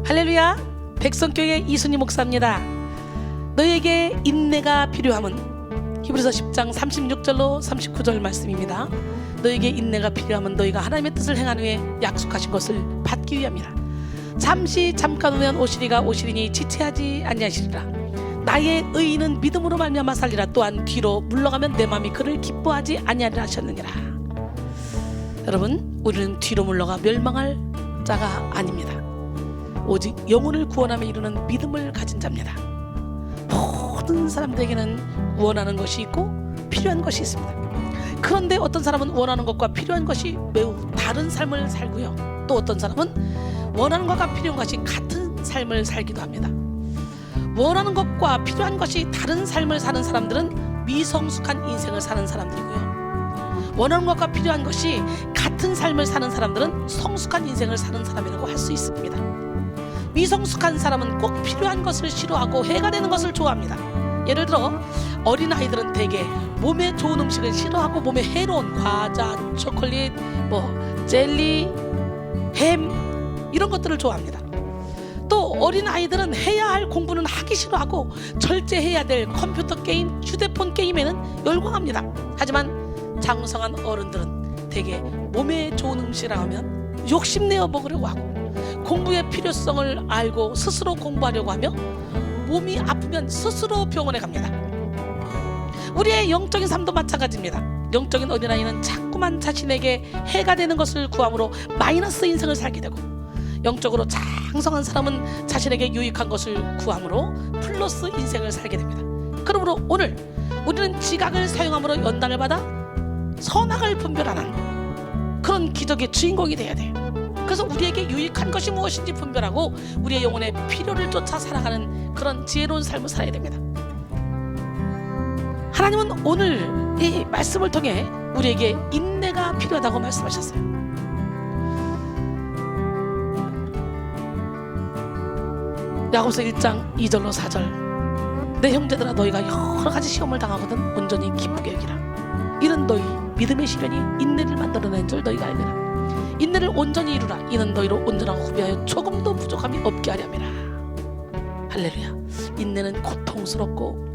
할렐루야, 백성교회 이순희 목사입니다. 너에게 인내가 필요함은 히브리서 10장 36절로 39절 말씀입니다. 너에게 인내가 필요함은 너희가 하나님의 뜻을 행한 후에 약속하신 것을 받기 위함이라. 잠깐 후면 오시리가 오시리니 지체하지 아니하시리라. 나의 의인은 믿음으로 말미암아 살리라. 또한 뒤로 물러가면 내 마음이 그를 기뻐하지 아니하리라 하셨느니라. 여러분, 우리는 뒤로 물러가 멸망할 자가 아닙니다. 오직 영혼을 구원하며 이루는 믿음을 가진 자입니다. 모든 사람들에게는 원하는 것이 있고 필요한 것이 있습니다. 그런데 어떤 사람은 원하는 것과 필요한 것이 매우 다른 삶을 살고요, 또 어떤 사람은 원하는 것과 필요한 것이 같은 삶을 살기도 합니다. 원하는 것과 필요한 것이 다른 삶을 사는 사람들은 미성숙한 인생을 사는 사람들이고요, 원하는 것과 필요한 것이 같은 삶을 사는 사람들은 성숙한 인생을 사는 사람이라고 할 수 있습니다. 미성숙한 사람은 꼭 필요한 것을 싫어하고 해가 되는 것을 좋아합니다. 예를 들어 어린아이들은 대개 몸에 좋은 음식을 싫어하고 몸에 해로운 과자, 초콜릿, 젤리, 햄 이런 것들을 좋아합니다. 또 어린아이들은 해야 할 공부는 하기 싫어하고 절제해야 될 컴퓨터 게임, 휴대폰 게임에는 열광합니다. 하지만 장성한 어른들은 대개 몸에 좋은 음식이라 하면 욕심내어 먹으려고 하고, 공부의 필요성을 알고 스스로 공부하려고 하며 몸이 아프면 스스로 병원에 갑니다. 우리의 영적인 삶도 마찬가지입니다. 영적인 어린아이는 자꾸만 자신에게 해가 되는 것을 구함으로 마이너스 인생을 살게 되고, 영적으로 장성한 사람은 자신에게 유익한 것을 구함으로 플러스 인생을 살게 됩니다. 그러므로 오늘 우리는 지각을 사용함으로 연단을 받아 선악을 분별하는 그런 기적의 주인공이 되어야 돼요. 그래서 우리에게 유익한 것이 무엇인지 분별하고 우리의 영혼의 필요를 쫓아 살아가는 그런 지혜로운 삶을 살아야 됩니다. 하나님은 오늘 이 말씀을 통해 우리에게 인내가 필요하다고 말씀하셨어요. 야고보서 1장 2절로 4절. 내 형제들아, 너희가 여러 가지 시험을 당하거든 온전히 기쁘게 여기라. 이는 너희 믿음의 시련이 인내를 만들어낸 줄 너희가 알리라. 인내를 온전히 이루라. 이는 너희로 온전하고 후비하여 조금도 부족함이 없게 하려니라. 할렐루야. 인내는 고통스럽고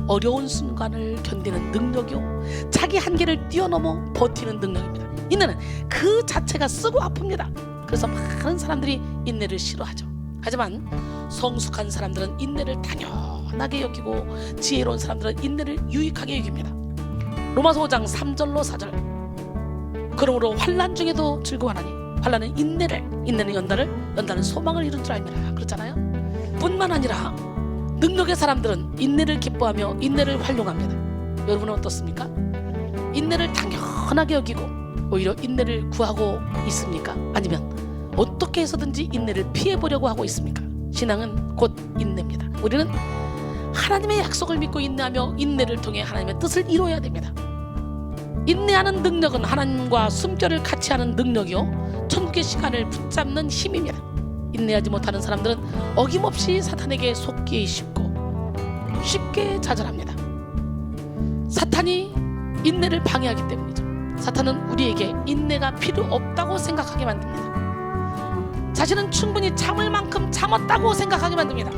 어려운 순간을 견디는 능력이요, 자기 한계를 뛰어넘어 버티는 능력입니다. 인내는 그 자체가 쓰고 아픕니다. 그래서 많은 사람들이 인내를 싫어하죠. 하지만 성숙한 사람들은 인내를 당연하게 여기고, 지혜로운 사람들은 인내를 유익하게 여깁니다. 로마서 5장 3절로 4절. 그러므로 환난 중에도 즐거워하나니 환난은 인내를, 인내는 연단을, 연단은 소망을 이룬 줄 알미라. 그렇잖아요. 뿐만 아니라 능력의 사람들은 인내를 기뻐하며 인내를 활용합니다. 여러분은 어떻습니까? 인내를 당연하게 여기고 오히려 인내를 구하고 있습니까? 아니면 어떻게 해서든지 인내를 피해보려고 하고 있습니까? 신앙은 곧 인내입니다. 우리는 하나님의 약속을 믿고 인내하며 인내를 통해 하나님의 뜻을 이루어야 됩니다. 인내하는 능력은 하나님과 숨결을 같이 하는 능력이요, 천국의 시간을 붙잡는 힘입니다. 인내하지 못하는 사람들은 어김없이 사탄에게 속기 쉽게 좌절합니다. 사탄이 인내를 방해하기 때문이죠. 사탄은 우리에게 인내가 필요 없다고 생각하게 만듭니다. 자신은 충분히 참을 만큼 참았다고 생각하게 만듭니다.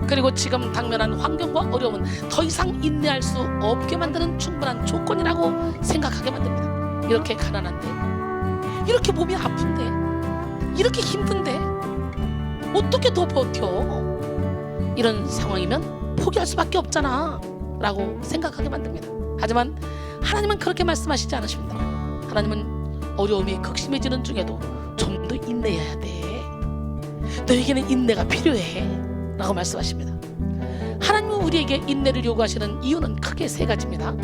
그리고 지금 당면한 환경과 어려움은 더 이상 인내할 수 없게 만드는 충분한 조건이라고 생각하게 만듭니다. 이렇게 가난한데, 이렇게 몸이 아픈데, 이렇게 힘든데 어떻게 더 버텨? 이런 상황이면 포기할 수밖에 없잖아 라고 생각하게 만듭니다. 하지만 하나님은 그렇게 말씀하시지 않으십니다. 하나님은 어려움이 극심해지는 중에도 좀 더 인내해야 돼. 너에게는 인내가 필요해 라고 말씀하십니다. 하나님은 우리에게 인내를 요구하시는 이유는 크게 세 가지입니다.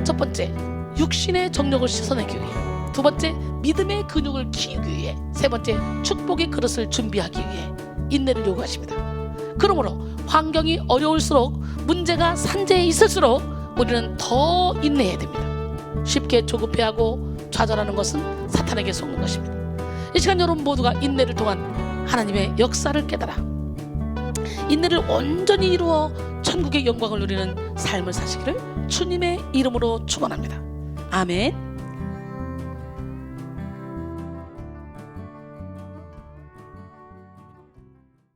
첫 번째, 육신의 정력을 씻어내기 위해. 두 번째, 믿음의 근육을 키우기 위해. 세 번째, 축복의 그릇을 준비하기 위해 인내를 요구하십니다. 그러므로 환경이 어려울수록, 문제가 산재해 있을수록 우리는 더 인내해야 됩니다. 쉽게 조급해하고 좌절하는 것은 사탄에게 속는 것입니다. 이 시간 여러분 모두가 인내를 통한 하나님의 역사를 깨달아 인내를 온전히 이루어 천국의 영광을 누리는 삶을 사시기를 주님의 이름으로 축원합니다. 아멘.